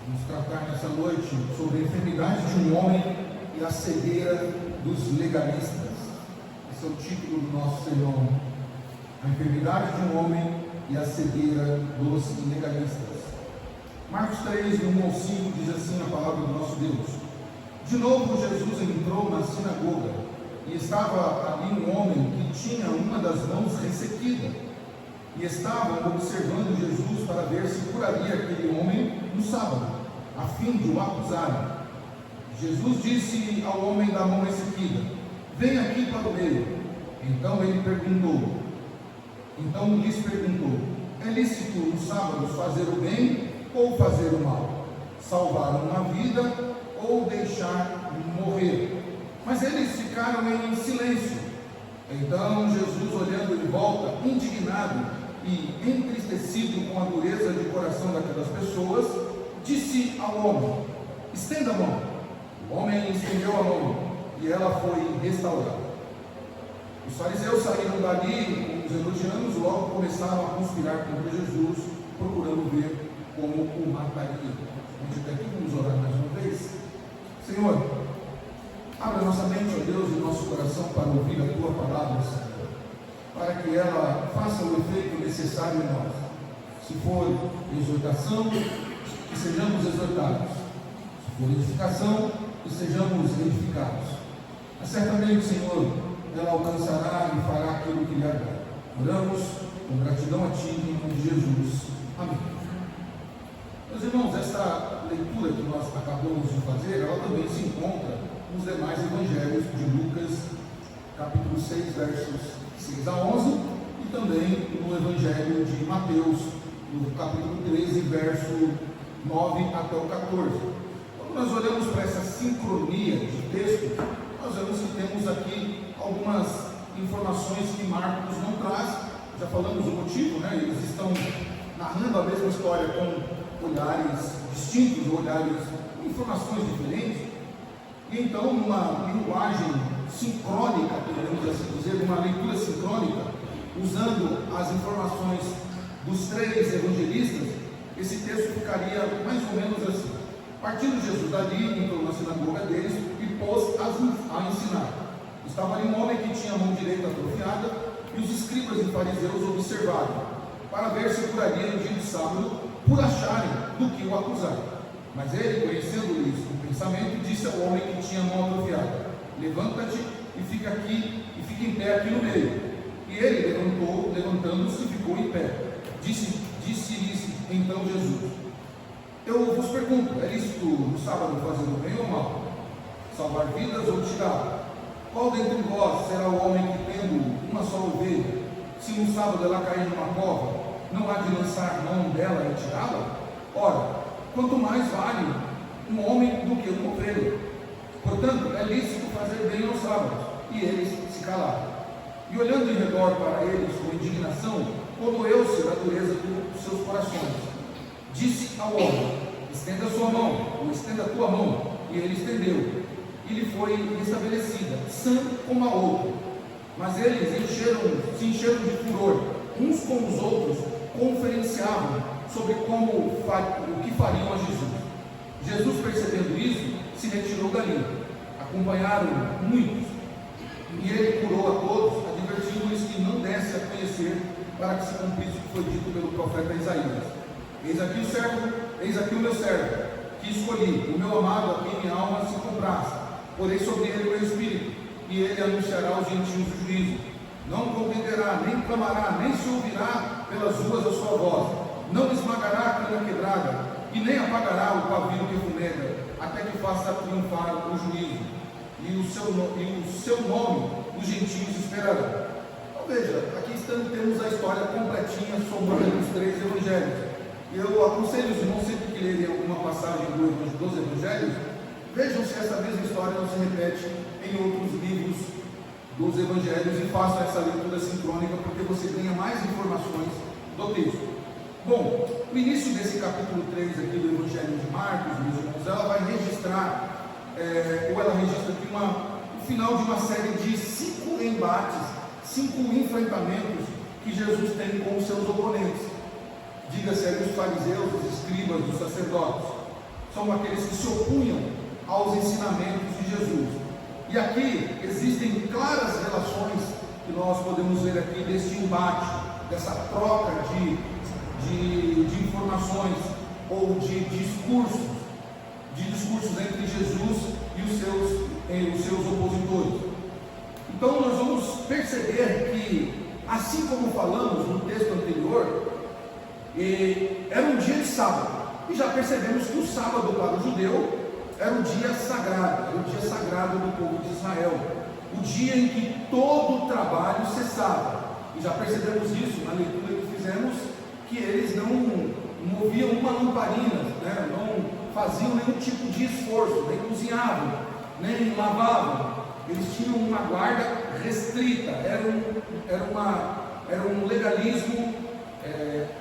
Vamos tratar nessa noite sobre a enfermidade de um homem e a cegueira dos legalistas. Esse é o título do nosso sermão. A enfermidade de um homem e a cegueira dos legalistas. Marcos 3, no 1 ao 5, diz assim a palavra do nosso Deus. De novo Jesus entrou na sinagoga e estava ali um homem que tinha uma das mãos ressequida. E estavam observando Jesus para ver se curaria aquele homem no sábado, a fim de o acusarem. Jesus disse ao homem da mão ressequida: vem aqui para o meio. Então lhes perguntou: é lícito nos sábados fazer o bem ou fazer o mal? Salvar uma vida ou deixar morrer? Mas eles ficaram em silêncio. Então Jesus, olhando em volta, indignado e entristecido com a dureza de coração daquelas pessoas, disse ao homem: estenda a mão. O homem estendeu a mão e ela foi restaurada. Os fariseus saíram dali, os elogianos, logo começaram a conspirar contra Jesus, procurando ver como o mataria. A gente até aqui, vamos orar mais uma vez. Senhor, abra nossa mente, ó Deus, e nosso coração para ouvir a Tua palavra, Senhor, para que ela faça o efeito necessário em nós. Se for exortação, que sejamos exortados. Se for edificação, que sejamos edificados. Mas certamente, Senhor, ela alcançará e fará aquilo que lhe agrada. Oramos com gratidão a Ti, em nome de Jesus. Amém. Meus irmãos, esta leitura que nós acabamos de fazer, ela também se encontra nos demais evangelhos de Lucas, capítulo 6, versos 6 a 11, e também no evangelho de Mateus, no capítulo 13, verso 9 até o 14. Quando nós olhamos para essa sincronia de texto, nós vemos que temos aqui algumas informações que Marcos não traz. Já falamos o motivo, né? Eles estão narrando a mesma história com olhares distintos, olhares com informações diferentes. E então, numa linguagem sincrônica, podemos assim dizer, uma leitura sincrônica, usando as informações dos três evangelistas, esse texto ficaria mais ou menos assim. Partindo Jesus dali, entrou na sinagoga deles e pôs a ensinar. Estava ali um homem que tinha a mão direita atrofiada, e os escribas e fariseus observaram, para ver se curaria no dia de sábado, por acharem do que o acusar. Mas ele, conhecendo-lhes o pensamento, disse ao homem que tinha a mão atrofiada: levanta-te e fica em pé aqui no meio. E ele levantando-se, ficou em pé. Disse-lhes então Jesus: eu vos pergunto, é lícito no sábado fazer o bem ou o mal? Salvar vidas ou tirar? Qual dentre vós será o homem que, tendo uma só ovelha, se no sábado ela cair numa cova, não há de lançar mão dela e tirá-la? Ora, quanto mais vale um homem do que uma ovelha. Portanto, é lícito fazer bem aos sábados. E eles se calaram. E olhando em redor para eles com indignação, comoveu-se da dureza dos seus corações. Disse ao homem: estenda a sua mão, ou estenda a tua mão. E ele estendeu. E lhe foi restabelecida, sã como a outra. Mas eles se encheram de furor, uns com os outros, conferenciavam sobre o que fariam a Jesus. Jesus, percebendo isso, se retirou dali. Acompanharam muitos, e ele curou a todos, advertindo-lhes que não desse a conhecer, para que se cumprisse o que foi dito pelo profeta Isaías: eis aqui o servo, eis aqui o meu servo, que escolhi, o meu amado, a quem minha alma se comprasse. Porei sobre ele o meu espírito, e ele anunciará aos gentios o juízo. Não contenderá, nem clamará, nem se ouvirá pelas ruas a sua voz. Não esmagará a cana quebrada, e nem apagará o pavio que fumega, até que faça triunfar o juízo. E o seu nome os gentios esperarão. Então veja, aqui temos a história completinha, somando os três evangelhos. E eu aconselho os irmãos, sempre que lerem alguma passagem dos evangelhos, vejam se essa mesma história não se repete em outros livros dos evangelhos, e façam essa leitura sincrônica, porque você ganha mais informações do texto. Bom, o início desse capítulo 3 aqui do Evangelho de Marcos, meus irmãos, ela vai registrar, ela registra aqui o final de uma série de 5 embates, 5 enfrentamentos que Jesus tem com os seus oponentes. Diga-se ali os fariseus, os escribas, os sacerdotes. são aqueles que se opunham aos ensinamentos de Jesus. E aqui existem claras relações que nós podemos ver aqui desse embate, dessa troca de informações ou de discursos entre Jesus e os seus opositores. Então nós vamos perceber que, assim como falamos no texto anterior, era um dia de sábado, e já percebemos que o sábado para o judeu era o dia sagrado, do povo de Israel, o dia em que todo o trabalho cessava. E já percebemos isso na leitura que fizemos, que eles não moviam uma lamparina, né? Não faziam nenhum tipo de esforço, nem cozinhavam, nem lavavam. Eles tinham uma guarda restrita, era um legalismo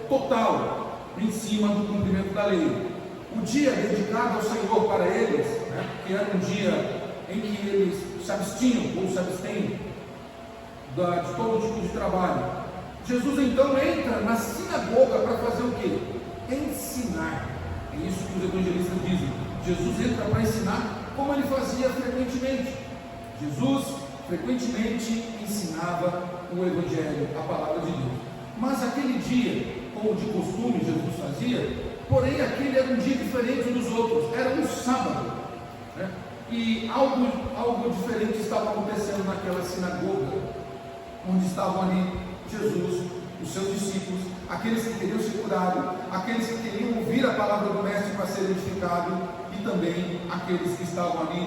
total em cima do cumprimento da lei. O dia dedicado ao Senhor para eles, né, que era um dia em que eles se abstinham ou se abstêm de todo tipo de trabalho. Jesus então entra na sinagoga para fazer o quê? Ensinar. É isso que os evangelistas dizem. Jesus entra para ensinar como ele fazia frequentemente. Jesus frequentemente ensinava o Evangelho, a palavra de Deus. Mas aquele dia, como de costume Jesus fazia, porém aquele era um dia diferente dos outros, era um sábado, né? E algo diferente estava acontecendo naquela sinagoga, onde estavam ali Jesus, os seus discípulos, aqueles que queriam ser curados, aqueles que queriam ouvir a palavra do Mestre para ser edificado, e também aqueles que estavam ali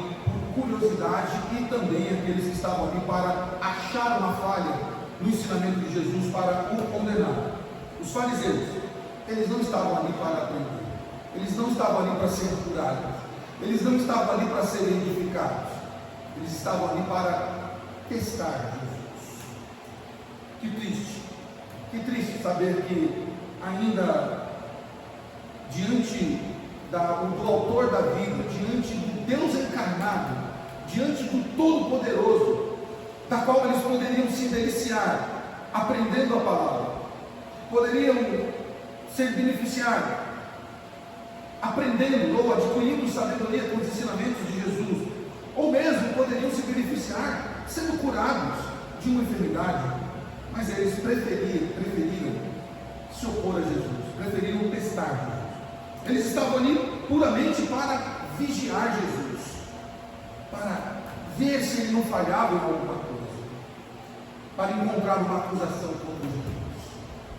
por curiosidade, e também aqueles que estavam ali para achar uma falha no ensinamento de Jesus, para o condenar. Os fariseus, eles não estavam ali para aprender, eles não estavam ali para serem curados, eles não estavam ali para serem edificados, eles estavam ali para testar Jesus. Que triste saber que ainda diante do autor da vida, diante do Deus encarnado, diante do Todo-Poderoso, da qual eles poderiam se deliciar aprendendo a palavra, poderiam ser beneficiados aprendendo ou adquirindo sabedoria com os ensinamentos de Jesus, ou mesmo poderiam se beneficiar sendo curados de uma enfermidade, mas eles preferiram se opor a Jesus, preferiram testar Jesus. Eles estavam ali puramente para vigiar Jesus, para ver se ele não falhava em alguma coisa, para encontrar uma acusação contra Jesus.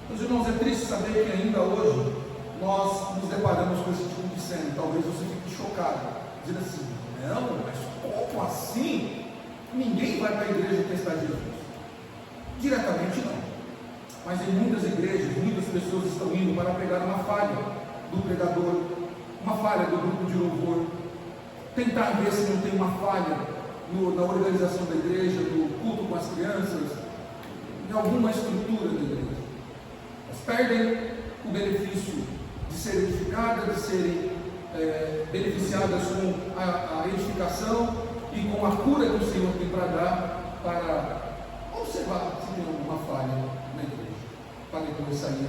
Meus irmãos, é triste saber que ainda hoje nós nos deparamos com esse tipo de cena. Talvez você fique chocado, dizendo assim: não, mas como assim? Ninguém vai para a igreja testar Jesus. Diretamente não, mas em muitas igrejas, muitas pessoas estão indo para pegar uma falha do pregador, uma falha do grupo de louvor, tentar ver se não tem uma falha na organização da igreja, no culto com as crianças, em alguma estrutura da igreja. Elas perdem o benefício de serem edificadas, de serem beneficiadas com a edificação e com a cura que o Senhor tem para dar, para observar se tem alguma falha na igreja, para depois sair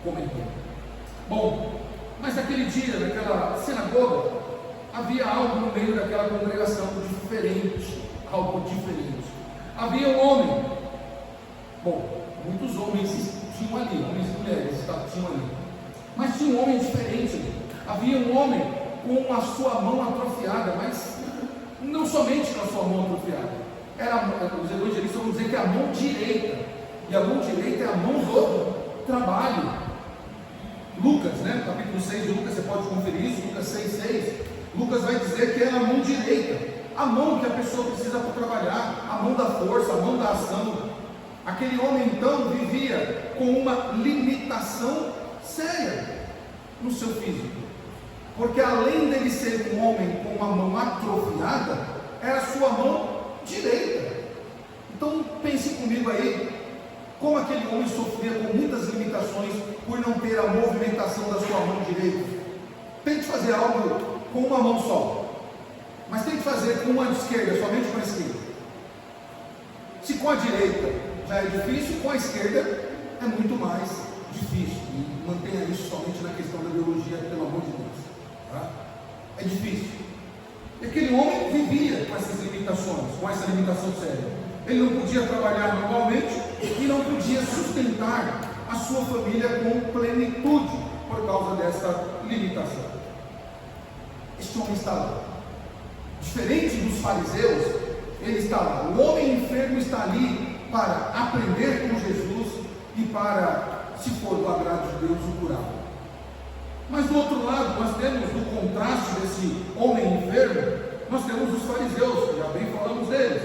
comentando. Bom, mas naquele dia, naquela sinagoga, havia algo no meio daquela congregação diferente, algo diferente. Havia um homem, bom, muitos homens tinham ali, homens e mulheres tinham ali, mas tinha um homem diferente ali. Havia um homem com a sua mão atrofiada, mas não somente com a sua mão atrofiada, os evangelistas vão dizer que é a mão direita, e a mão direita é a mão do trabalho. Lucas, né, capítulo 6 de Lucas, você pode conferir isso, Lucas 6,6, Lucas vai dizer que era a mão direita, a mão que a pessoa precisa para trabalhar, a mão da força, a mão da ação. Aquele homem então vivia com uma limitação séria no seu físico, porque além dele ser um homem com uma mão atrofiada, era a sua mão direita. Então pense comigo aí, como aquele homem sofria com muitas limitações por não ter a movimentação da sua mão direita. Tente fazer algo com uma mão só, mas tente fazer com uma esquerda, somente com a esquerda. Se com a direita já é difícil, com a esquerda é muito mais difícil. E mantenha isso somente na questão da biologia, pelo amor de Deus. limitação séria. Ele não podia trabalhar normalmente e não podia sustentar a sua família com plenitude por causa dessa limitação. Este homem está lá. Diferente dos fariseus, ele está lá. O homem enfermo está ali para aprender com Jesus e para, se for do agrado de Deus, o curar. Mas do outro lado, nós temos, no contraste desse homem enfermo, nós temos os fariseus, que já bem falamos deles,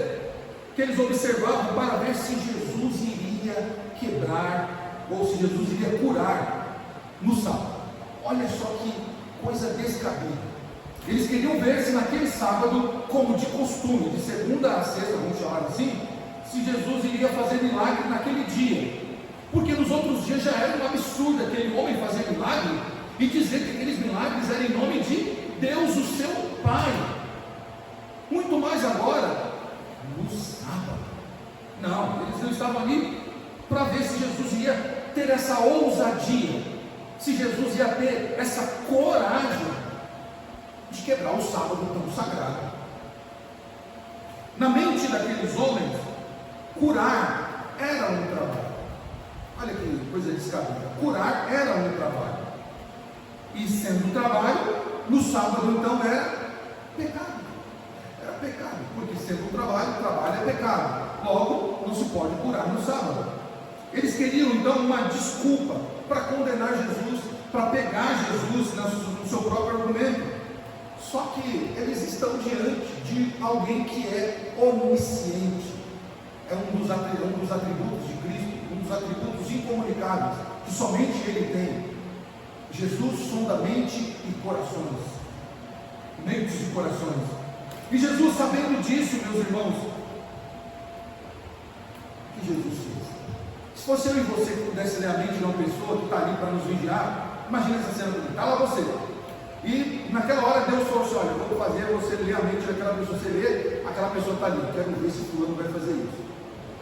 que eles observavam para ver se Jesus iria quebrar, ou se Jesus iria curar no sábado. Olha só que coisa descabida. Eles queriam ver se naquele sábado, como de costume, de segunda a sexta, vamos chamar assim, se Jesus iria fazer milagre naquele dia. Porque nos outros dias já era um absurdo aquele homem fazer milagre e dizer que aqueles milagres eram em nome de Deus, o seu Pai. Muito mais agora, no sábado. Não, eles não estavam ali para ver se Jesus ia ter essa ousadia, se Jesus ia ter essa coragem de quebrar o sábado tão sagrado. Na mente daqueles homens, curar era um trabalho. Olha que coisa descabida. Curar era um trabalho. E sendo trabalho, no sábado então era pecado. Era pecado, porque sendo trabalho é pecado. Logo, não se pode curar no sábado. Eles queriam então uma desculpa para condenar Jesus, para pegar Jesus no seu próprio argumento. Só que eles estão diante de alguém que é onisciente. É um dos atributos de Cristo, um dos atributos incomunicáveis, que somente Ele tem. Jesus sonda mente e corações. Mentes e corações. E Jesus, sabendo disso, meus irmãos, o que Jesus fez? Se fosse eu e você que pudesse ler a mente de uma pessoa que está ali para nos vigiar, imagina essa cena comigo. Está lá você. E naquela hora Deus falou assim: olha, eu vou fazer você ler a mente daquela pessoa. Você lê, aquela pessoa está ali. Quero ver se fulano vai fazer isso.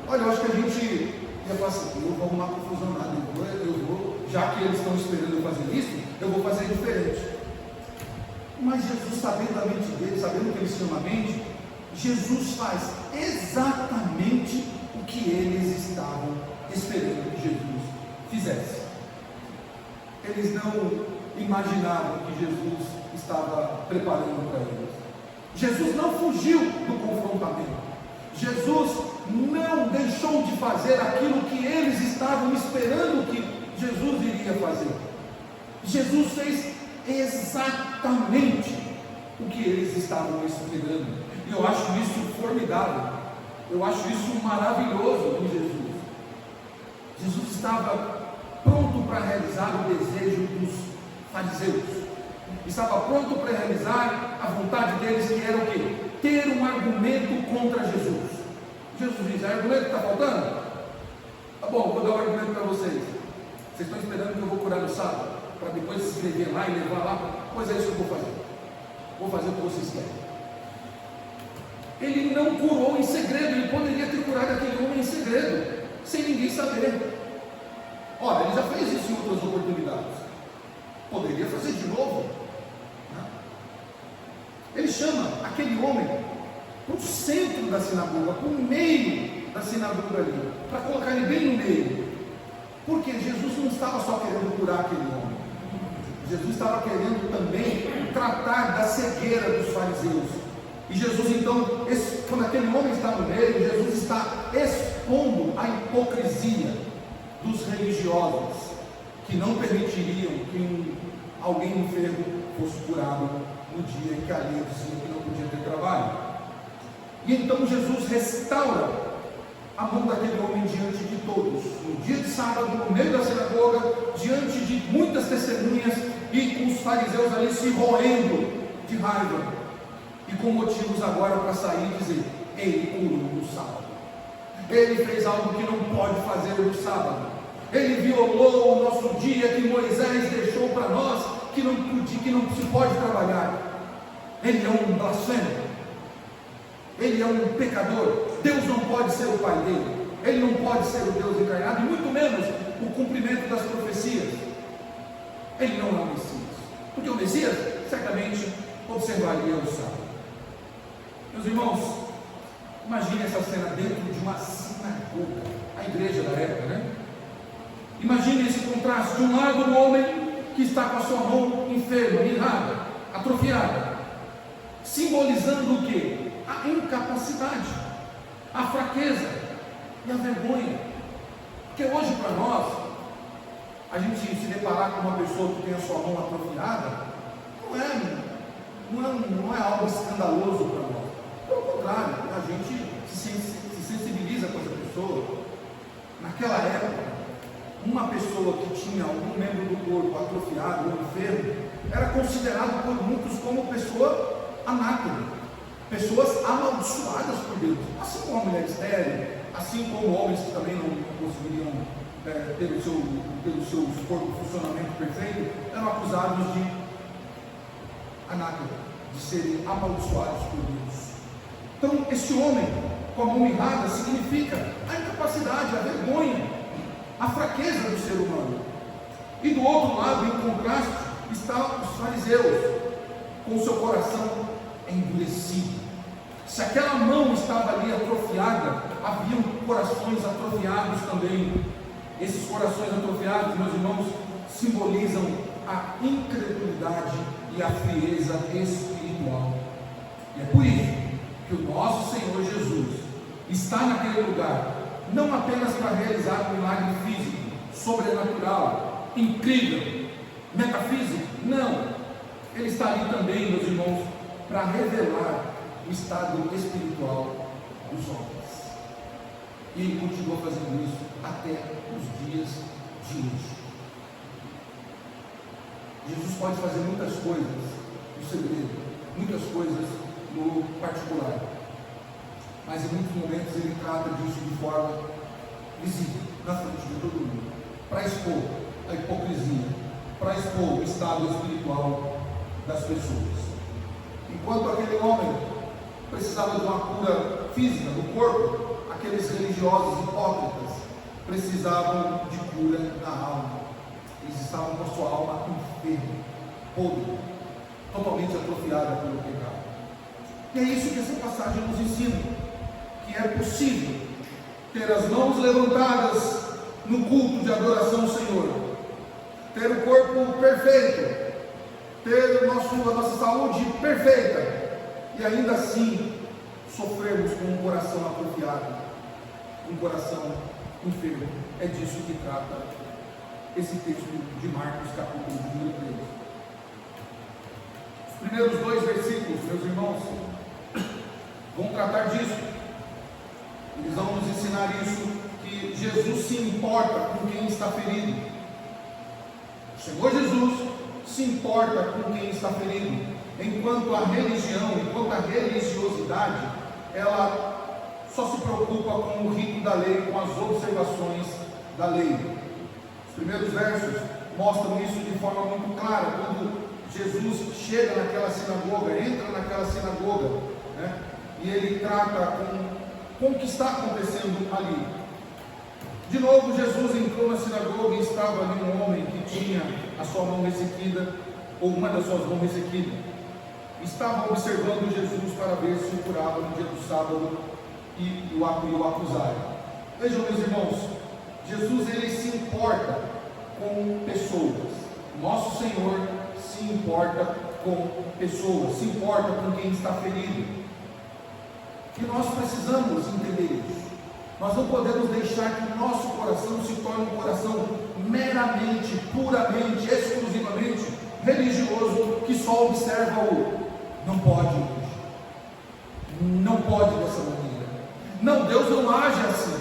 Olha, eu acho que a gente ia falar assim: eu vou arrumar confusão nada. Eu vou, já que eles estão esperando eu fazer isso, eu vou fazer diferente. Mas Jesus, sabendo a mente dele, sabendo que eles tinham a mente, Jesus faz exatamente o que eles estavam esperando que Jesus fizesse. Eles não imaginaram que Jesus estava preparando para eles. Jesus não fugiu do confrontamento. Jesus não deixou de fazer aquilo que eles estavam esperando que Jesus iria fazer. Jesus fez exatamente o que eles estavam esperando. E eu acho isso formidável. Eu acho isso maravilhoso em Jesus. Jesus estava pronto para realizar o desejo dos fariseus. Estava pronto para realizar a vontade deles, que era o quê? Ter um argumento contra Jesus. Jesus diz: argumento que está faltando? Tá bom, vou dar um argumento para vocês. Vocês estão esperando que eu vou curar no sábado, para depois se inscrever lá e levar lá? Pois é isso que eu vou fazer. Vou fazer o que vocês querem. Ele não curou em segredo. Ele poderia ter curado aquele homem em segredo, sem ninguém saber. Ora, ele já fez isso em outras oportunidades. Poderia fazer de novo. Ele chama aquele homem para o centro da sinagoga, para o meio da sinagoga ali, para colocar ele bem no meio. Porque Jesus não estava só querendo curar aquele homem. Jesus estava querendo também tratar da cegueira dos fariseus. E Jesus então, quando aquele homem está no meio, Jesus está expondo a hipocrisia dos religiosos, que não permitiriam que alguém enfermo fosse curado no dia em que a lei dizia que não podia ter trabalho. E então Jesus restaura a mão daquele homem diante de todos, no dia de sábado, no meio da sinagoga, diante de muitas testemunhas, e com os fariseus ali se roendo de raiva, e com motivos agora para sair e dizer: ele curou no sábado, ele fez algo que não pode fazer no sábado, ele violou o nosso dia que Moisés deixou para nós, que não se pode trabalhar. Ele é um blasfemo, ele é um pecador. Deus não pode ser o pai dele, ele não pode ser o Deus encarnado, e muito menos o cumprimento das profecias. Ele não é o Messias, porque o Messias certamente observaria o sábado. Meus irmãos, Imagine essa cena dentro de uma sinagoga, a igreja da época, né? Imagine esse contraste. De um lado, um homem que está com a sua mão enferma, mirrada, atrofiada, simbolizando o quê? A incapacidade, a fraqueza e a vergonha. Porque hoje, para nós, a gente se deparar com uma pessoa que tem a sua mão atrofiada, não é algo escandaloso para nós. Pelo contrário, a gente se sensibiliza com essa pessoa. Naquela época, uma pessoa que tinha algum membro do corpo atrofiado ou enfermo era considerado por muitos como pessoa anátoma, pessoas amaldiçoadas por Deus, assim como a mulher estéril, assim como homens que também não conseguiriam ter o seu corpo funcionamento perfeito, eram acusados de anátoma, de serem amaldiçoados por Deus. Então, este homem com a mão mirrada significa a incapacidade, a vergonha, a fraqueza do ser humano. E do outro lado, em contraste, estão os fariseus, com o seu coração endurecido. Se aquela mão estava ali atrofiada, haviam corações atrofiados também. Esses corações atrofiados, meus irmãos, simbolizam a incredulidade e a frieza espiritual. E é por isso que o nosso Senhor Jesus está naquele lugar, não apenas para realizar um milagre físico, sobrenatural, incrível, metafísico, não. Ele está ali também, meus irmãos, para revelar o estado espiritual dos homens. E ele continua fazendo isso até os dias de hoje. Jesus pode fazer muitas coisas no segredo, muitas coisas no particular, mas em muitos momentos ele trata disso de forma visível, na frente de todo mundo, para expor a hipocrisia, para expor o estado espiritual das pessoas. Enquanto aquele homem precisava de uma cura física do corpo, aqueles religiosos hipócritas precisavam de cura da alma. Eles estavam com a sua alma enferma, podre, totalmente atrofiada pelo pecado. E é isso que essa passagem nos ensina, que é possível ter as mãos levantadas no culto de adoração ao Senhor, ter o corpo perfeito, ter a nossa saúde perfeita, e ainda assim sofrermos com um coração atrofiado, um coração enfermo. É disso que trata esse texto de Marcos, capítulo número 3. Os primeiros 2 versículos, meus irmãos, vão tratar disso. Eles vão nos ensinar isso, que Jesus se importa com quem está ferido. O Senhor Jesus se importa com quem está ferido, enquanto a religião, enquanto a religiosidade, ela só se preocupa com o rito da lei, com as observações da lei. Os primeiros versos mostram isso de forma muito clara, quando Jesus chega naquela sinagoga, entra naquela sinagoga, né? E ele trata com o que está acontecendo ali. De novo, Jesus entrou na sinagoga e estava ali um homem que tinha a sua mão ressequida, ou uma das suas mãos ressequidas. Estava observando Jesus para ver se o curava no dia do sábado e o acusaram. Vejam, meus irmãos, Jesus ele se importa com pessoas. Nosso Senhor se importa com pessoas, se importa com quem está ferido. E nós precisamos entender isso. Nós não podemos deixar que o nosso coração se torne um coração meramente, puramente, exclusivamente religioso, que só observa o não pode, não pode dessa maneira. Não, Deus não age assim,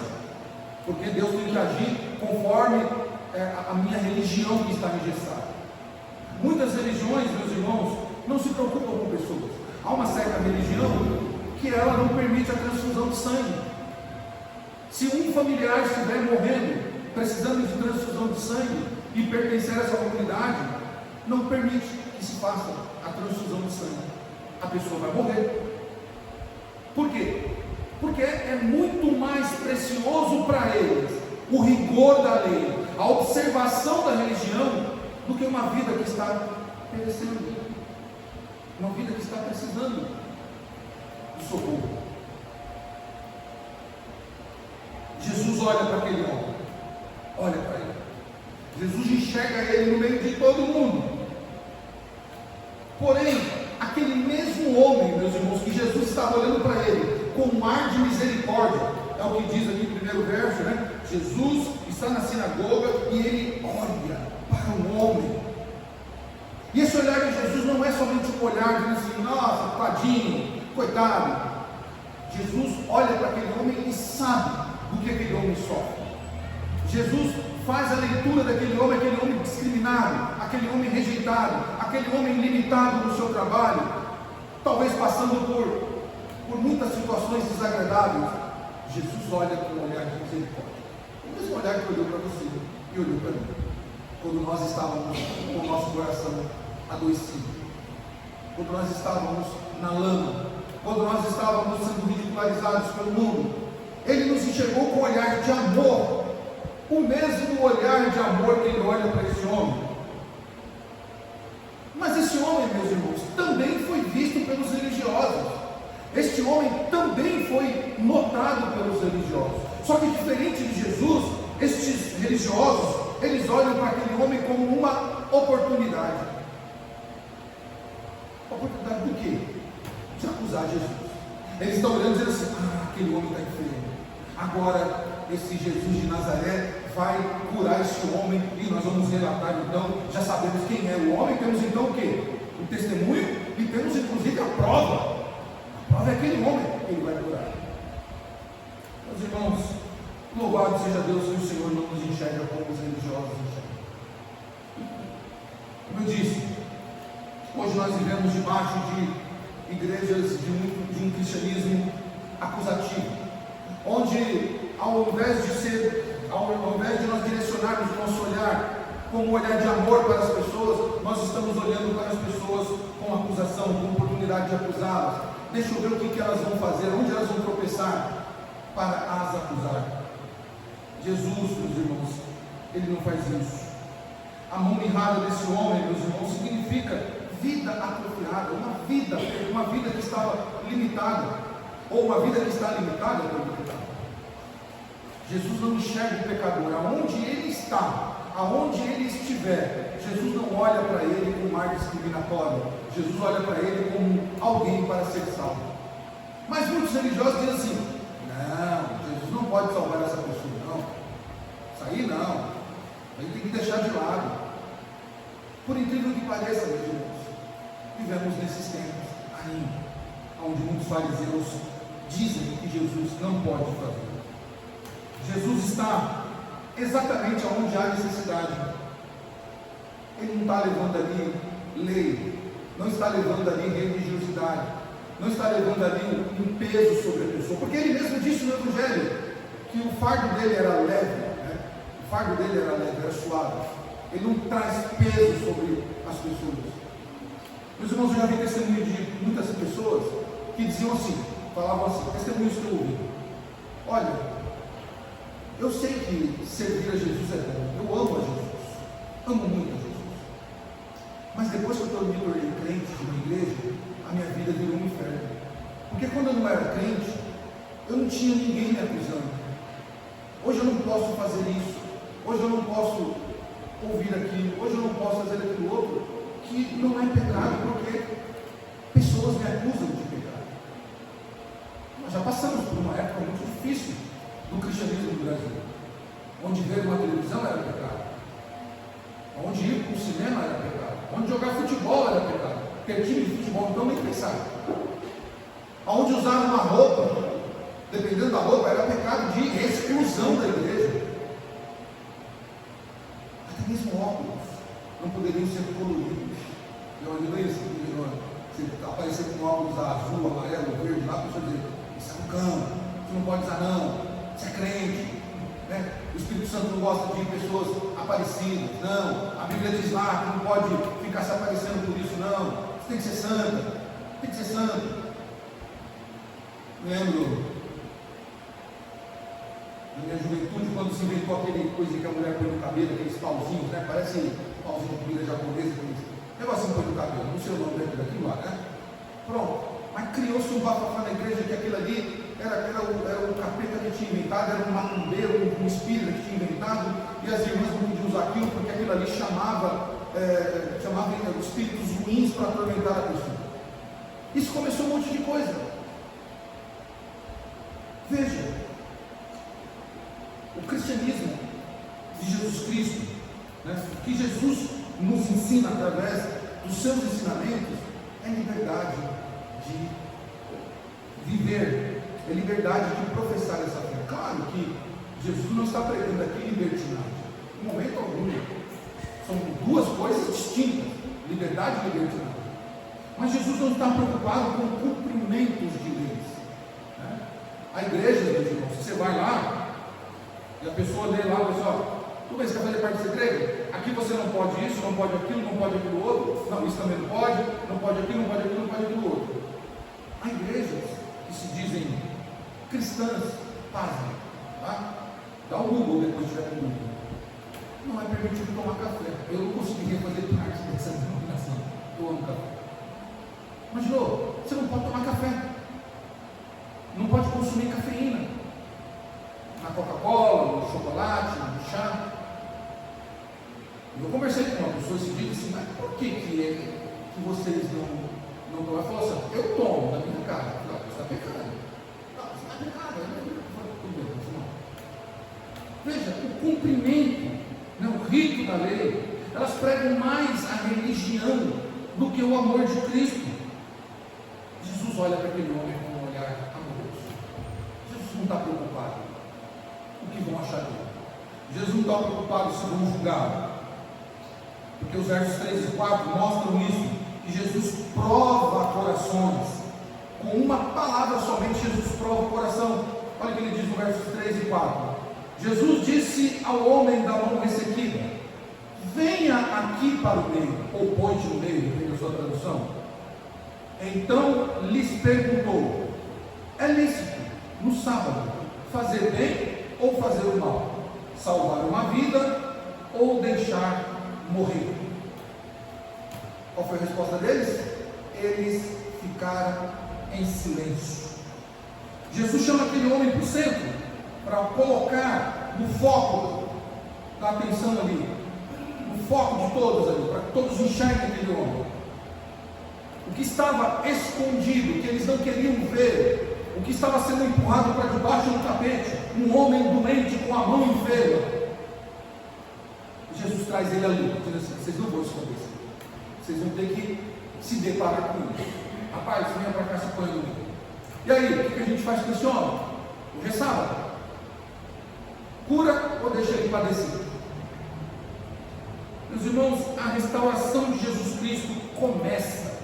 porque Deus tem que agir conforme a minha religião que está engessada. Muitas religiões, meus irmãos, não se preocupam com pessoas. Há uma certa religião que ela não permite a transfusão de sangue. Se um familiar estiver morrendo, precisando de transfusão de sangue e pertencer a essa comunidade, não permite que se faça a transfusão de sangue. A pessoa vai morrer. Por quê? Porque é muito mais precioso para eles o rigor da lei, a observação da religião, do que uma vida que está perecendo, uma vida que está precisando de socorro. olha para aquele homem, olha para ele. Jesus enxerga ele no meio de todo mundo. Porém, aquele mesmo homem, meus irmãos, que Jesus estava olhando para ele com um ar de misericórdia, é o que diz aqui no primeiro verso, né? Jesus está na sinagoga e ele olha para o homem. E esse olhar de Jesus não é somente um olhar de assim, nossa, tadinho, coitado. Jesus olha para aquele homem e sabe do que aquele homem sofre. Jesus faz a leitura daquele homem discriminado, aquele homem rejeitado, aquele homem limitado no seu trabalho, talvez passando por muitas situações desagradáveis. Jesus olha com um olhar de misericórdia, o mesmo olhar que olhou para você e olhou para mim, quando nós estávamos com o nosso coração adoecido, quando nós estávamos na lama, quando nós estávamos sendo ridicularizados pelo mundo. Ele nos enxergou com um olhar de amor, o mesmo olhar de amor que ele olha para esse homem. Mas esse homem, meus irmãos, também foi visto pelos religiosos. Este homem também foi notado pelos religiosos. Só que diferente de Jesus, estes religiosos, eles olham para aquele homem como uma oportunidade. Oportunidade do quê? De acusar Jesus. Eles estão olhando e dizendo assim, aquele homem está enfermo. Agora, esse Jesus de Nazaré vai curar este homem e nós vamos relatar então, já sabemos quem é o homem, temos então o quê? O testemunho e temos inclusive a prova. A prova é aquele homem que ele vai curar. Meus irmãos, louvado seja Deus que o Senhor não nos enxerga como os religiosos enxergam. Como eu disse, hoje nós vivemos debaixo de igrejas de um cristianismo acusativo, onde ao invés de nós direcionarmos o nosso olhar com um olhar de amor para as pessoas, nós estamos olhando para as pessoas com acusação, com oportunidade de acusá-las. Deixa eu ver o que elas vão fazer, onde elas vão tropeçar para as acusar. Jesus, meus irmãos, ele não faz isso. A mão mirrada desse homem, meus irmãos, significa vida atrofiada, uma vida que estava limitada, ou uma vida que está limitada pelo pecado. Jesus não enxerga o pecador, aonde ele está, aonde ele estiver. Jesus não olha para ele com um ar discriminatório, Jesus olha para ele como alguém para ser salvo. Mas muitos religiosos dizem assim, não, Jesus não pode salvar essa pessoa, não, isso aí não, ele tem que deixar de lado. Por incrível que pareça, meus irmãos, vivemos nesses tempos ainda, onde muitos fariseus dizem que Jesus não pode fazer. Jesus está exatamente onde há necessidade. Ele não está levando ali lei, não está levando ali religiosidade, não está levando ali um peso sobre a pessoa, porque ele mesmo disse no Evangelho que o fardo dele era leve, né? O fardo dele era leve, era suave. Ele não traz peso sobre as pessoas. Meus irmãos, eu já vi testemunho de muitas pessoas que diziam assim, falavam assim, testemunhos que eu ouvi: olha, eu sei que servir a Jesus é bom, eu amo a Jesus, amo muito a Jesus, mas depois que eu me tornei crente de uma igreja, a minha vida virou um inferno, porque quando eu não era crente, eu não tinha ninguém me acusando. Hoje eu não posso fazer isso, hoje eu não posso ouvir aquilo, hoje eu não posso fazer aquilo outro, que não é pecado, porque pessoas me acusam de pecado. Nós já passamos por uma época muito difícil do cristianismo do Brasil, onde ver uma televisão era pecado, onde ir para o cinema era pecado, onde jogar futebol era pecado, ter time de futebol então nem pensar, onde usar uma roupa, dependendo da roupa, era pecado de exclusão da igreja. Até mesmo óculos não poderiam ser coloridos. Eu olhei isso, você está aparecendo com óculos azul, amarelo, verde, lá a pessoa diz, isso é um cão, você não pode usar não. Você é crente, né? O Espírito Santo não gosta de pessoas aparecidas, não. A Bíblia diz lá que não pode ficar se aparecendo por isso, não. Você tem que ser santa, tem que ser santo. Lembro na minha juventude, quando se inventou aquele coisa que a mulher põe no cabelo, aqueles pauzinhos, né? Parece pauzinho de comida japonesa, aqueles negocinho põe no cabelo, não sei o nome daquilo lá, né? Pronto, mas criou-se um bafafá na igreja que aquilo ali era o capeta que tinha inventado, era um macumbeiro, um um espírito que tinha inventado, e as irmãs não podiam usar aquilo, porque aquilo ali chamava espíritos ruins para atormentar a pessoa. Isso começou um monte de coisa. Veja, o cristianismo de Jesus Cristo, né, o que Jesus nos ensina através dos seus ensinamentos, é liberdade de viver, é liberdade de professar essa fé. Claro que Jesus não está pregando aqui libertinagem, em momento algum. São duas coisas distintas, liberdade e libertinagem. Mas Jesus não está preocupado com cumprimentos de leis, né? A igreja, meus irmãos, você vai lá e a pessoa lê lá, pessoal, tu vê, você quer fazer parte dessa igreja? Aqui você não pode isso, não pode aquilo, não pode aquilo outro, não, isso também não pode aquilo, não pode aquilo, não pode aquilo outro. Há igrejas que se dizem cristãs, pasmem, tá? Dá o Google depois de tiver com Google. Não é permitido tomar café. Eu não conseguiria fazer parte dessa denominação. Eu amo café. Mas, você não pode tomar café. Não pode consumir cafeína. Na Coca-Cola, no chocolate, no chá. Eu conversei com uma pessoa esse dia e disse, mas por que vocês não tomam? Ela falou assim, eu tomo na minha casa. Não, você está pecando. Não, você está pecando. Veja, o cumprimento, o rito da lei, elas pregam mais a religião do que o amor de Cristo. Jesus olha para aquele homem com um olhar amoroso. Jesus não está preocupado com o que vão achar dele. Jesus não está preocupado se vão julgá-lo, porque os versos 3 e 4 mostram isso, que Jesus prova corações. Com uma palavra somente Jesus prova o coração. Olha o que ele diz no versos 3 e 4. Jesus disse ao homem da mão ressequida, venha aqui para o meio, ou põe-te no meio, depende da sua tradução. Então lhes perguntou, é lícito no sábado fazer bem ou fazer o mal, salvar uma vida ou deixar morrer? Qual foi a resposta deles? Eles ficaram em silêncio. Jesus chama aquele homem para o centro, para colocar no foco da atenção ali, no foco de todos ali, para que todos enxerguem aquele homem. O que estava escondido, que eles não queriam ver, o que estava sendo empurrado para debaixo do tapete, um homem doente com a mão enferma. Jesus traz ele ali, dizendo assim, vocês não vão esconder isso, vocês vão ter que se deparar com isso. Rapaz, venha para cá, se põe no meio. E aí, o que a gente faz com esse homem? Hoje é sábado. Cura ou deixa ele padecer? Meus irmãos, a restauração de Jesus Cristo começa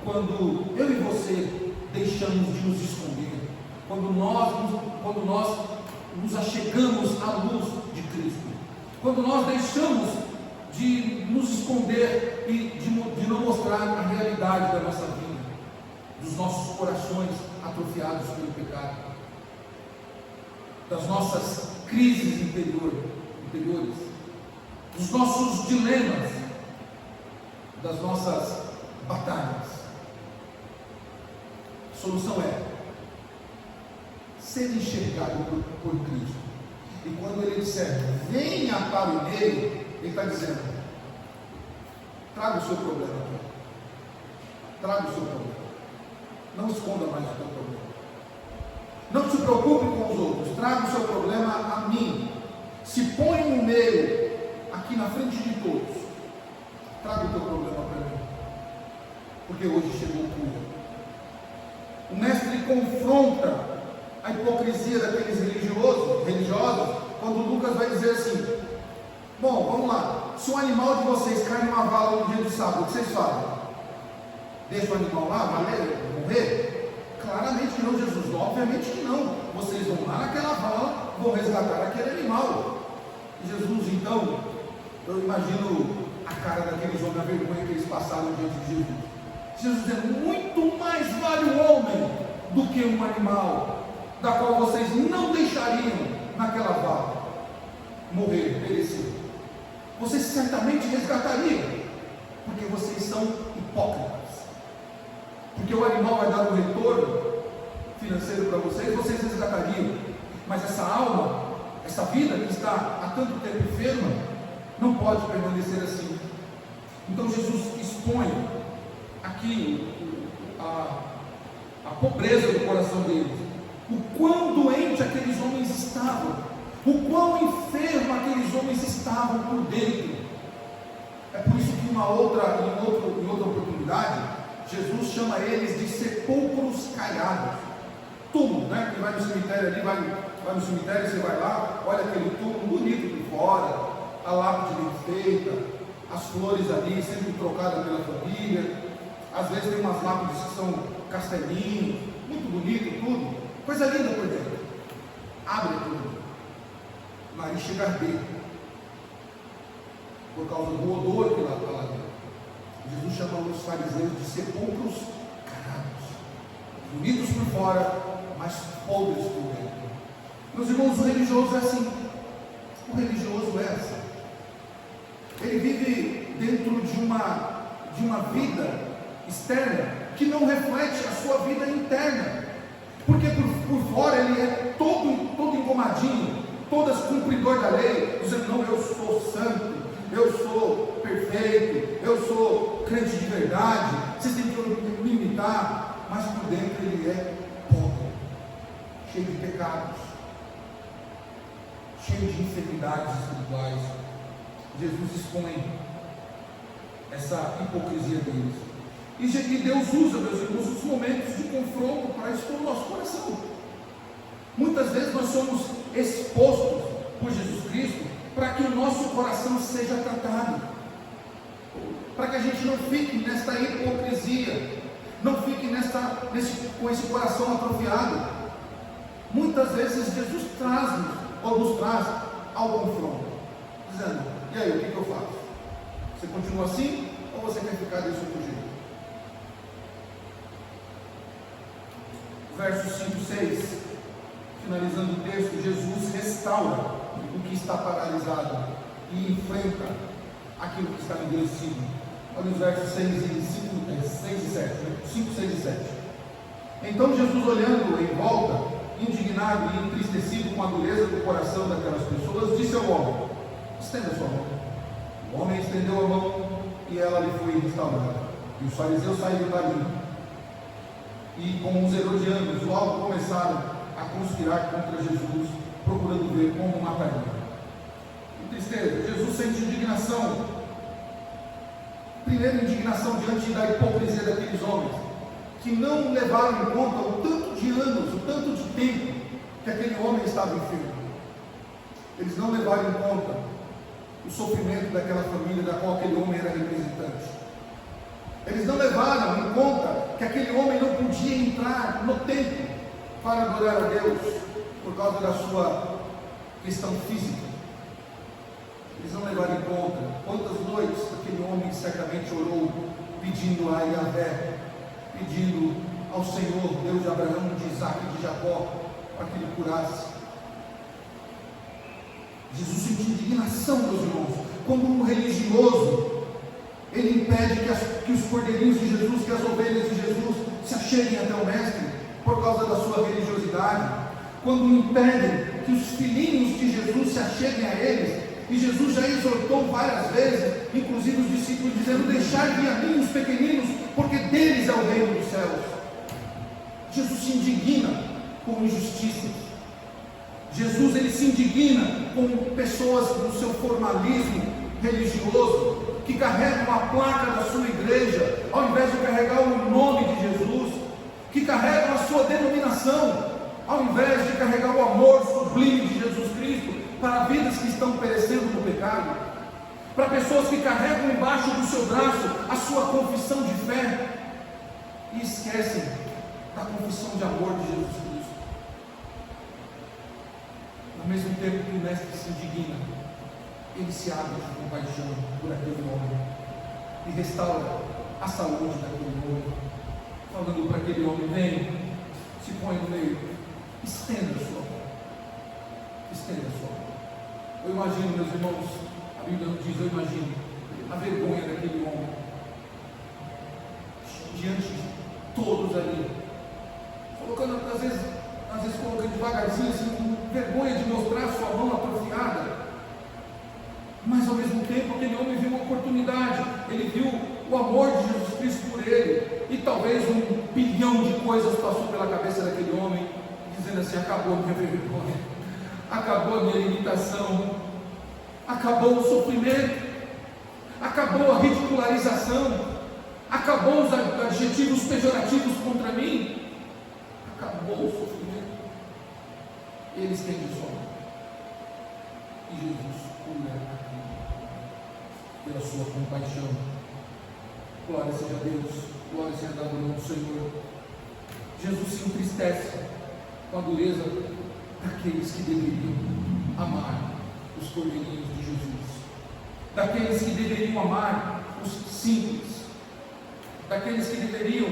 quando eu e você deixamos de nos esconder, quando nós nos achegamos à luz de Cristo, quando nós deixamos de nos esconder e de não mostrar a realidade da nossa vida, dos nossos corações atrofiados pelo pecado, das nossas crises interiores, dos nossos dilemas, das nossas batalhas. A solução é ser enxergado por Cristo. E quando ele disser, venha para o meio, ele está dizendo, traga o seu problema aqui. Traga o seu problema. Não esconda mais o seu problema. Não se preocupe com os outros, traga o seu problema a mim. Se põe no meio, aqui na frente de todos. Traga o teu problema para mim. Porque hoje chegou cura. O mestre confronta a hipocrisia daqueles religiosos, quando Lucas vai dizer assim, bom, vamos lá, se um animal de vocês cai numa vala no dia do sábado, o que vocês fazem? Deixa o animal lá, morrer? Claramente que não, Jesus, obviamente que não. Vocês vão lá naquela vala, vão resgatar aquele animal. E Jesus, então, eu imagino a cara daqueles homens, a vergonha que eles passaram diante de Jesus. Jesus dizendo, muito mais vale um homem do que um animal, da qual vocês não deixariam naquela vala morrer, perecer. Vocês certamente resgatariam, porque vocês são hipócritas. Porque o animal vai dar um retorno financeiro para vocês resgatariam. Mas essa alma essa vida que está há tanto tempo enferma, não pode permanecer assim. Então Jesus expõe aqui a pobreza do coração deles, o quão doente aqueles homens estavam, o quão enfermo aqueles homens estavam por dentro. É por isso que em outra oportunidade, Jesus chama eles de sepulcros caiados. Túmulo, né? Quem vai no cemitério ali, vai no cemitério, você vai lá, olha aquele túmulo bonito por fora, a lápide bem feita, as flores ali sempre trocadas pela família, às vezes tem umas lápides que são castelinhos, muito bonito tudo, coisa linda por dentro. Abre tudo, mas chega a arder, por causa do odor que lá está lá dentro. Jesus chama os fariseus de sepulcros caiados, bonitos por fora, mas podres por dentro. Meus irmãos, o religioso é assim. O religioso é assim. Ele vive dentro de uma vida externa que não reflete a sua vida interna. Porque por fora ele é todo engomadinho, todo cumpridor da lei, dizendo: não, eu sou santo, eu sou perfeito, eu sou crente de verdade, vocês têm que me imitar. Mas por dentro ele é pobre, cheio de pecados, cheio de enfermidades espirituais. Jesus expõe essa hipocrisia deles. E Deus usa, meus irmãos, os momentos de confronto para expor o nosso coração. Muitas vezes nós somos expostos por Jesus Cristo para que o nosso coração seja tratado, para que a gente não fique nesta hipocrisia, não fique com esse coração atrofiado. Muitas vezes Jesus nos traz ao confronto, dizendo: e aí, o que eu faço? Você continua assim ou você quer ficar desse outro jeito? Versos 5 e 6, finalizando o texto, Jesus restaura o que está paralisado e enfrenta aquilo que está endurecido. Olha os versos 6 e 7, 5, 6 e 7. Então Jesus, olhando em volta, indignado e entristecido com a dureza do coração daquelas pessoas, disse ao homem: estenda a sua mão. O homem estendeu a mão e ela lhe foi restaurada. E os fariseus saíram dali e, com os herodianos, logo começaram a conspirar contra Jesus, procurando ver como matariam. Que tristeza! Jesus sente indignação. Primeiro, indignação diante da hipocrisia daqueles homens, que não levaram em conta o tanto de anos, o tanto de tempo que aquele homem estava enfermo. Eles não levaram em conta o sofrimento daquela família da qual aquele homem era representante. Eles não levaram em conta que aquele homem não podia entrar no templo para adorar a Deus por causa da sua questão física. Eles não levaram em conta quantas noites aquele homem certamente orou, pedindo a Yahvé, pedindo ao Senhor, Deus de Abraão, de Isaac e de Jacó, para que ele curasse. Jesus sentiu indignação, meus irmãos, quando um religioso, ele impede que os cordeirinhos de Jesus, que as ovelhas de Jesus se acheguem até o Mestre, por causa da sua religiosidade, quando impede que os filhinhos de Jesus se acheguem a eles. E Jesus já exortou várias vezes, inclusive os discípulos, dizendo: deixai vir a mim os pequeninos, porque deles é o reino dos céus. Jesus se indigna com injustiças. Jesus, ele se indigna com pessoas do seu formalismo religioso, que carregam a placa da sua igreja, ao invés de carregar o nome de Jesus, que carregam a sua denominação, ao invés de carregar o amor sublime de Jesus Cristo, para vidas que estão perecendo no pecado, para pessoas que carregam embaixo do seu braço a sua confissão de fé, e esquecem da confissão de amor de Jesus Cristo. Ao mesmo tempo que o mestre se indigna, ele se abre de compaixão por aquele homem, e restaura a saúde daquele homem, falando para aquele homem: vem, se põe no meio, estenda a sua mão, estenda a sua mão. Eu imagino, meus irmãos, a Bíblia nos diz, eu imagino a vergonha daquele homem, diante de todos ali, colocando, às vezes colocando devagarzinho, assim, vergonha de mostrar sua mão atrofiada. Mas ao mesmo tempo aquele homem viu uma oportunidade, ele viu o amor de Jesus Cristo por ele, e talvez 1 bilhão de coisas passou pela cabeça daquele homem, dizendo assim: acabou a minha vergonha, acabou a minha limitação, acabou o sofrimento, acabou a ridicularização, acabou os adjetivos pejorativos contra mim, acabou o sofrimento. Eles têm de sono, e Jesus cura pela sua compaixão. Glória seja a Deus, glória seja dada ao nome do Senhor. Jesus se entristece com a dureza daqueles que deveriam amar os cordeirinhos de Jesus, daqueles que deveriam amar os simples, daqueles que deveriam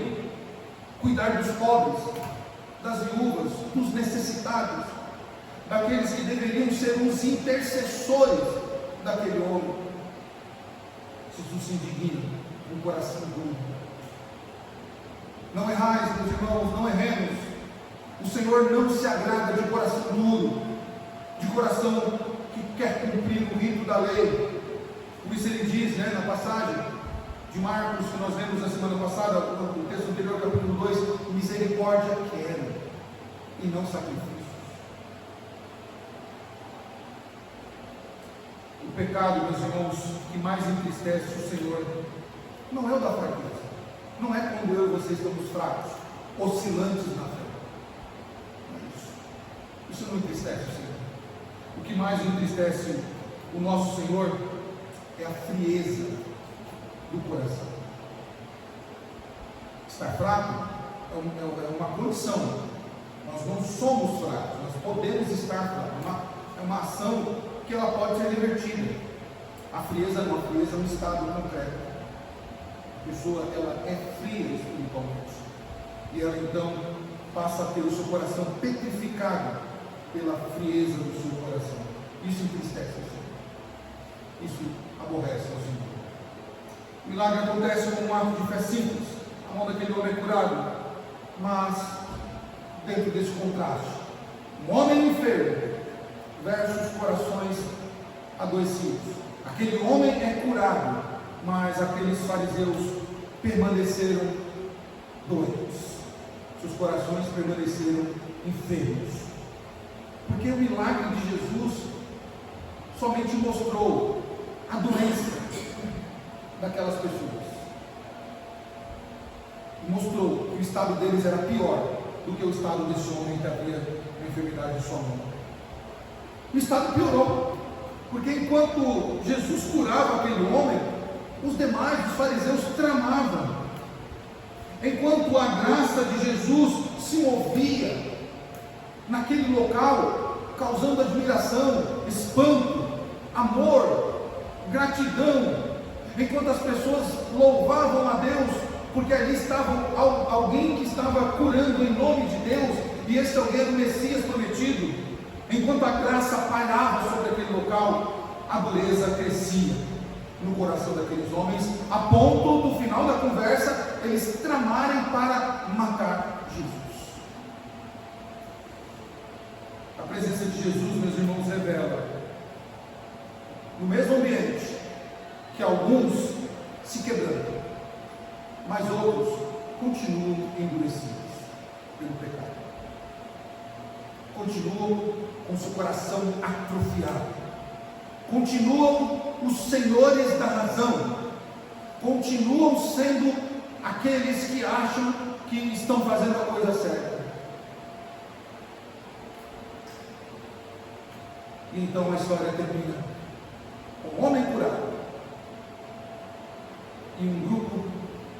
cuidar dos pobres, das viúvas, dos necessitados, daqueles que deveriam ser os intercessores daquele homem. Jesus se indigna, um coração duro. Não errais, meus irmãos, não erremos. O Senhor não se agrada de coração duro, de coração que quer cumprir o rito da lei. Por isso ele diz, na passagem de Marcos, que nós vemos na semana passada, no texto anterior, capítulo 2, misericórdia quero, e não sacrifícios. O pecado, meus irmãos, que mais entristece o Senhor, não é o da fraqueza, não é quando eu e você estamos fracos, oscilantes na fé. Não é isso. Isso não entristece o Senhor. O que mais entristece o nosso Senhor é a frieza do coração. Estar fraco é uma condição. Nós não somos fracos, nós podemos estar fracos. É uma ação que ela pode ser revertida. A frieza não, a frieza é um estado concreto. A pessoa, ela é fria espiritualmente, e ela então passa a ter o seu coração petrificado pela frieza do seu coração. Isso entristece o Senhor, isso aborrece o Senhor. O milagre acontece com um ato de fé simples, a mão daquele homem é curado, mas dentro desse contraste, um homem enfermo versus corações adoecidos. Aquele homem é curado, mas aqueles fariseus permaneceram doentes, seus corações permaneceram enfermos, porque o milagre de Jesus somente mostrou a doença daquelas pessoas, mostrou que o estado deles era pior do que o estado desse homem que havia a enfermidade de sua mão. O estado piorou, porque enquanto Jesus curava aquele homem, os demais, os fariseus, tramavam. Enquanto a graça de Jesus se movia naquele local, causando admiração, espanto, amor, gratidão, enquanto as pessoas louvavam a Deus, porque ali estava alguém que estava curando em nome de Deus, e esse alguém era o Messias prometido. Enquanto a graça pairava sobre aquele local, a dureza crescia no coração daqueles homens, a ponto, no final da conversa, eles tramarem para matar Jesus. A presença de Jesus, meus irmãos, revela, no mesmo ambiente, que alguns se quebrantam, mas outros continuam endurecidos pelo pecado, continuam com seu coração atrofiado, continuam os senhores da razão, continuam sendo aqueles que acham que estão fazendo a coisa certa. E então a história termina com um homem curado e um grupo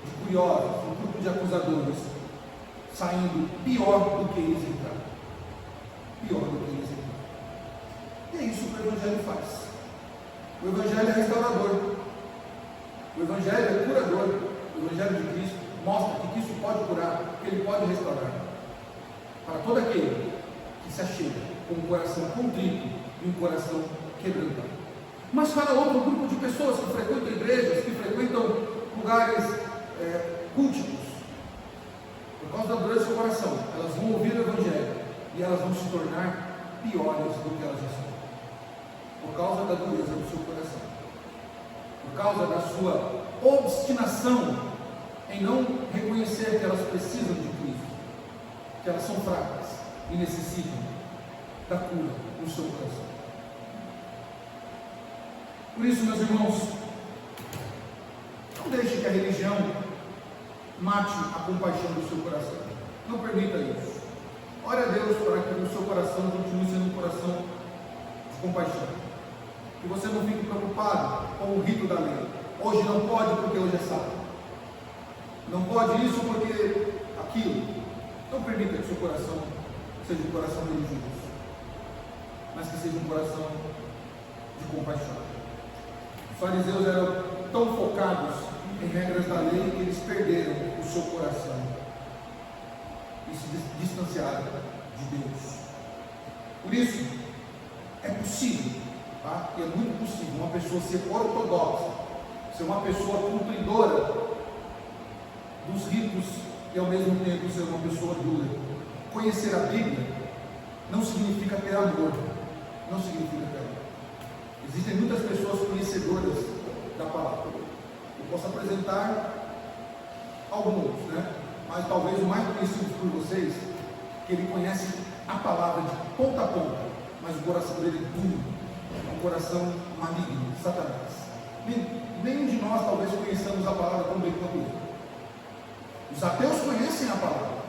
de curiosos, um grupo de acusadores saindo pior do que eles entraram. Pior do que eles entraram. E é isso que o Evangelho faz. O Evangelho é restaurador, o Evangelho é curador. O Evangelho de Cristo mostra que Cristo pode curar, que Ele pode restaurar, para todo aquele que se achega com um coração contrito e um coração quebrantado. Mas para outro grupo de pessoas que frequentam igrejas, que frequentam lugares culticos, por causa da dureza do seu coração, elas vão ouvir o Evangelho e elas vão se tornar piores do que elas já são, por causa da dureza do seu coração, por causa da sua obstinação em não reconhecer que elas precisam de Cristo, que elas são fracas e necessitam da cura no seu coração. Por isso, meus irmãos, não deixe que a religião mate a compaixão do seu coração. Não permita isso. Ore a Deus para que o seu coração continue sendo um coração de compaixão. Que você não fique preocupado com o rito da lei. Hoje não pode porque hoje é sábado. Não pode isso porque aquilo. Não permita que o seu coração seja um coração religioso, mas que seja um coração de compaixão. Os fariseus eram tão focados em regras da lei que eles perderam o seu coração e se distanciaram de Deus. Por isso, é possível, tá? E é muito possível uma pessoa ser ortodoxa, ser uma pessoa cumpridora dos ritos e ao mesmo tempo ser uma pessoa dura. Conhecer a Bíblia não significa ter amor, não significa ter amor. Existem muitas pessoas conhecedoras da palavra. Eu posso apresentar alguns, né? Mas talvez o mais conhecido por vocês, que ele conhece a palavra de ponta a ponta, mas o coração dele é duro, é um coração maligno, Satanás. Nenhum de nós talvez conheçamos a palavra tão bem quanto ele. Os ateus conhecem a palavra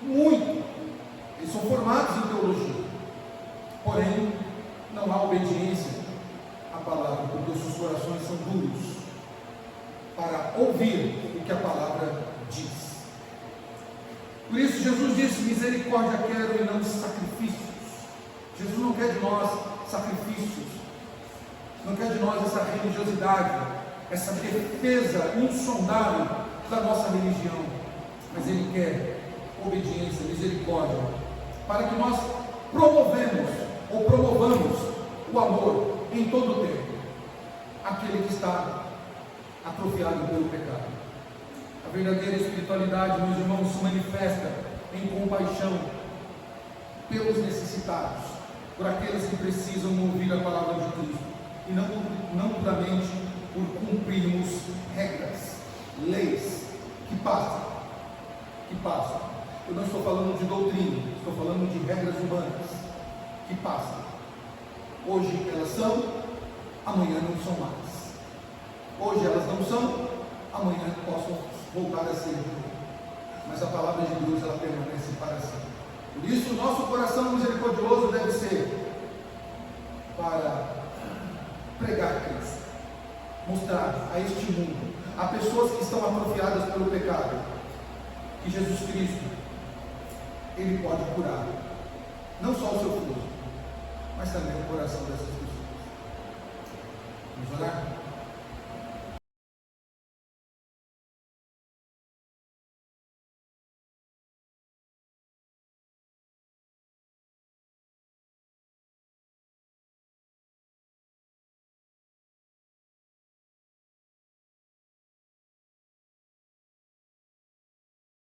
muito, eles são formados em teologia, porém não há obediência à palavra, porque os seus corações são duros para ouvir o que a palavra diz. Por isso Jesus disse: misericórdia quero e não sacrifícios. Jesus não quer de nós sacrifícios, não quer de nós essa religiosidade, essa defesa insondável da nossa religião, mas Ele quer obediência, misericórdia, para que nós promovamos o amor em todo o tempo, aquele que está atrofiado pelo pecado. A verdadeira espiritualidade, meus irmãos, se manifesta em compaixão pelos necessitados, por aqueles que precisam ouvir a palavra de Cristo, e não puramente por cumprirmos regras, leis que passam. Eu não estou falando de doutrina, estou falando de regras humanas que passam. Hoje elas são, amanhã não são mais. Hoje elas não são, amanhã possam voltar a ser. Mas a palavra de Deus, ela permanece para sempre. Por isso o nosso coração misericordioso deve ser para pregar Cristo, mostrar a este mundo, a pessoas que estão atrofiadas pelo pecado, que Jesus Cristo, Ele pode curar, não só o seu corpo, mas também o coração dessas pessoas. Vamos orar?